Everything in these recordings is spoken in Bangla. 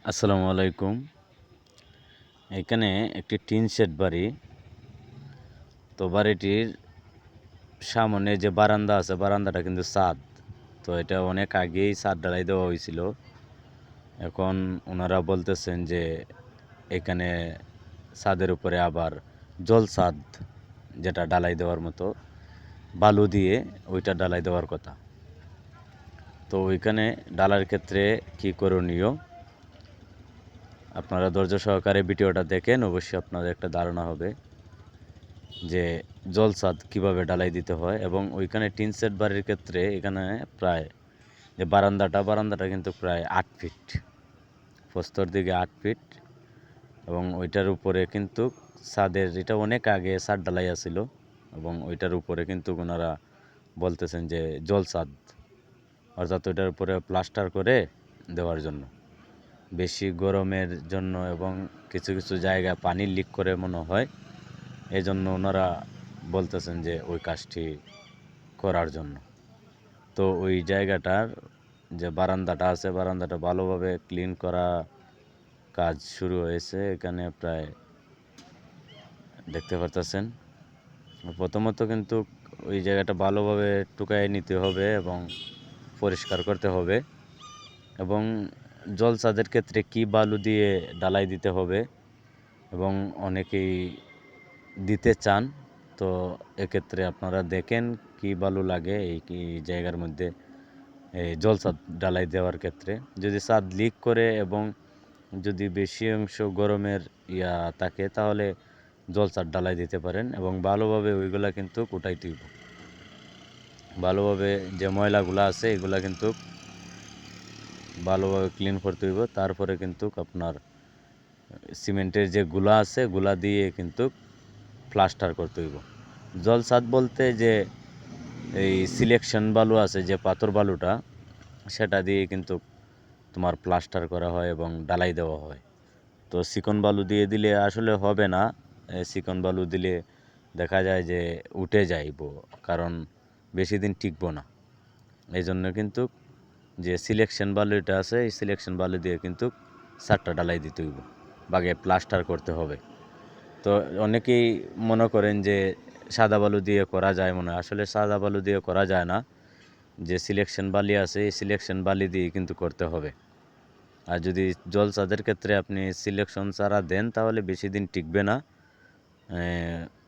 আসসালামু আলাইকুম। এখানে একটি টিন শেড বাড়ি। তো বাড়িটির সামনে যে বারান্দা আছে, বারান্দাটা কিন্তু ছাদ। তো এটা অনেক আগেই ছাদ ঢালাই দেওয়া হয়েছিল। এখন ওনারা বলতেছেন যে এখানে ছাদের উপরে আবার জল ছাদ, যেটা ঢালাই দেওয়ার মতো বালু দিয়ে ওইটা ঢালাই দেওয়ার কথা। তো ওইখানে ঢালার ক্ষেত্রে কি করণীয়, আপনারা ধৈর্য সহকারে ভিডিওটা দেখেন, অবশ্যই আপনাদের একটা ধারণা হবে যে জল ছাদ কীভাবে ঢালাই দিতে হয়। এবং ওইখানে টিন সেট বাড়ির ক্ষেত্রে এখানে প্রায় যে বারান্দাটা কিন্তু প্রায় 8 ফিট, প্রস্তর দিকে 8 ফিট, এবং ওইটার উপরে কিন্তু ছাদের, এটা অনেক আগে ছাদ ঢালাই আছিল, এবং ওইটার উপরে কিন্তু ওনারা বলতেছেন যে জল ছাদ, অর্থাৎ ওইটার উপরে প্লাস্টার করে দেওয়ার জন্য, বেশি গরমের জন্য এবং কিছু কিছু জায়গায় পানি লিক করে মনে হয়, এই জন্য ওনারা বলতেছেন যে ওই কাজটি করার জন্য। তো ওই জায়গাটার যে বারান্দাটা আছে, বারান্দাটা ভালোভাবে ক্লিন করা কাজ শুরু হয়েছে। এখানে প্রায় দেখতে পারতেছেন, প্রথমত কিন্তু ওই জায়গাটা ভালোভাবে টুকাই নিতে হবে এবং পরিষ্কার করতে হবে, এবং জল ছাদের ক্ষেত্রে কি বালু দিয়ে ঢালাই দিতে হবে, এবং অনেকেই দিতে চান। তো এক্ষেত্রে আপনারা দেখেন কি বালু লাগে এই জায়গার মধ্যে এই জল ছাদ ঢালাই দেওয়ার ক্ষেত্রে। যদি ছাদ লিক করে এবং যদি বেশি অংশ গরমের থাকে, তাহলে জল ছাদ ঢালাই দিতে পারেন, এবং ভালোভাবে ওইগুলা কিন্তু কুটাইতে হইব। ভালোভাবে যে ময়লাগুলো আছে এগুলা কিন্তু ভালোভাবে ক্লিন করতে হইব। তারপরে কিন্তু আপনার সিমেন্টের যে গুলা আছে গুলা দিয়ে কিন্তু প্লাস্টার করতে হইব। জল ছাদ বলতে যে এই সিলেকশন বালু আছে, যে পাথর বালুটা, সেটা দিয়ে কিন্তু তোমার প্লাস্টার করা হয় এবং ঢালাই দেওয়া হয়। তো চিকন বালু দিয়ে দিলে আসলে হবে না। চিকন বালু দিলে দেখা যায় যে উঠে যাইব, কারণ বেশি দিন টিকবো না। এই জন্য কিন্তু যে সিলেকশন বালুটা আছে, এই সিলেকশন বালু দিয়ে কিন্তু ছাদটা ঢালাই দিতে হইব, বাগে প্লাস্টার করতে হবে। তো অনেকেই মনে করেন যে সাদা বালু দিয়ে করা যায়, মনে হয়। আসলে সাদা বালু দিয়ে করা যায় না, যে সিলেকশন বালি আছে এই সিলেকশন বালি দিয়ে কিন্তু করতে হবে। আর যদি জল ছাদের ক্ষেত্রে আপনি সিলেকশন ছাড়া দেন, তাহলে বেশি দিন টিকবে না।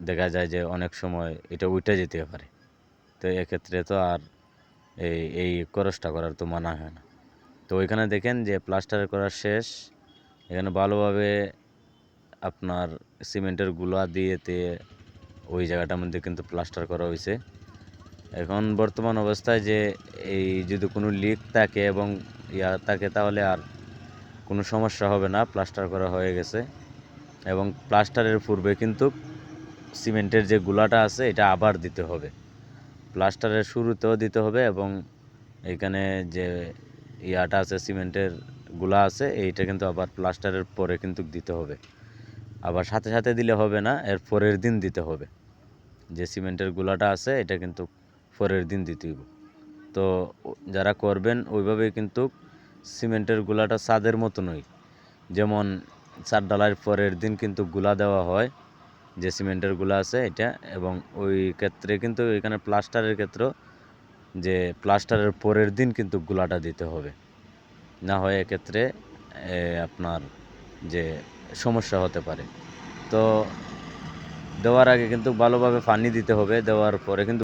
দেখা যায় যে অনেক সময় এটা উঠে যেতে পারে। তো এক্ষেত্রে তো আর এই খরচটা করার তো মানা হয় না। তো ওইখানে দেখেন যে প্লাস্টার করা শেষ। এখানে ভালোভাবে আপনার সিমেন্টের গুলা দিয়েতে ওই জায়গাটার মধ্যে কিন্তু প্লাস্টার করা হয়েছে। এখন বর্তমান অবস্থায় যে এই যদি কোনো লিক থাকে এবং থাকে, তাহলে আর কোনো সমস্যা হবে না, প্লাস্টার করা হয়ে গেছে। এবং প্লাস্টারের পূর্বে কিন্তু সিমেন্টের যে গুলাটা আছে এটা আবার দিতে হবে, প্লাস্টারের শুরুতেও দিতে হবে, এবং এখানে যে আছে সিমেন্টের গুলা আছে এইটা কিন্তু আবার প্লাস্টারের পরে কিন্তু দিতে হবে। আবার সাথে সাথে দিলে হবে না, এর পরের দিন দিতে হবে। যে সিমেন্টের গুলাটা আছে এটা কিন্তু পরের দিন দিতে হবে। তো যারা করবেন ওইভাবেই কিন্তু সিমেন্টের গুলাটা ছাদের মতো নয়, যেমন ছাদ ঢালাইয়ের পরের দিন কিন্তু গুলা দেওয়া হয়, যে সিমেন্টের গুলা আছে এটা, এবং ওই ক্ষেত্রে কিন্তু এখানে প্লাস্টারের ক্ষেত্রে যে প্লাস্টারের পরের দিন কিন্তু গুলাটা দিতে হবে, না হয় এক্ষেত্রে আপনার যে সমস্যা হতে পারে। তো দেওয়ার আগে কিন্তু ভালোভাবে পানি দিতে হবে, দেওয়ার পরে কিন্তু